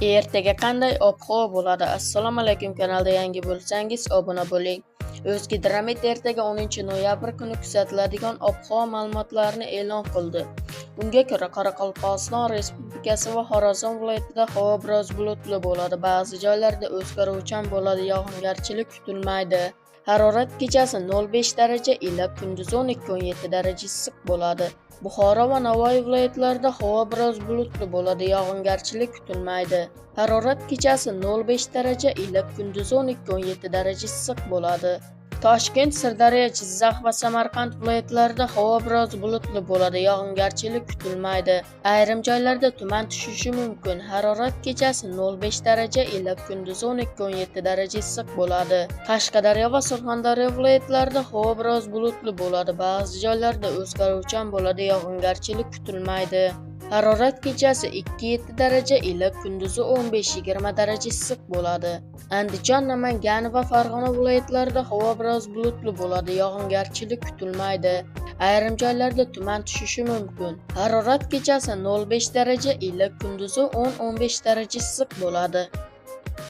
Ertaga qanday ob-havo bo'ladi? Assalomu alaykum, kanalda yangi bo'lsangiz obuna bo'ling. O'zgidromet ertaga 10 noyabr kuni kuzatiladigan ob-havo ma'lumotlarini e'lon qildi. Unga ko'ra, Qoraqalpog'iston Respublikasi va Xorazm viloyatida havo biroz bulutli bo'ladi. Ba'zi joylarda o'zgaruvchan bo'ladi, yog'ingarchilik kutilmaydi. Harorat kechasi 0,5 daraja ila kunduzi 12-17 daraja issiq bo'ladi. Buxoro va Navoiy viloyatlarida havo biroz bulutli bo'ladi, yog'ingarchilik kutilmaydi. Harorat kechasi 0,5 daraja ila kunduzi 12-17 daraja issiq bo'ladi. Toshkent, Sirdaryo, Jizzax va Samarqand viloyatlarida havo biroz bulutli bo'ladi, yog'ingarchilik kutilmaydi. Ayrim joylarda tuman tushishi mumkin. Harorat kechasi 0,5 daraja ila kunduzi 12-17 daraja issiq bo'ladi. Qashqadaryo va Surxondaryo viloyatlarida havo biroz bulutli bo'ladi, ba'zi joylarda o'zgaruvchan bo'ladi, yog'ingarchilik kutilmaydi. Harorat kechasi 2-7 daraja ila kunduzi 15-20 daraja issiq bo'ladi. Andijon, Namangan va Farg'ona viloyatlarida havo biroz bulutli bo'ladi, yog'ingarchilik kutilmaydi. Ayrim joylarda tuman tushishi mumkin. Harorat kechasi 0,5 daraja ila kunduzi 10-15 daraja issiq bo'ladi.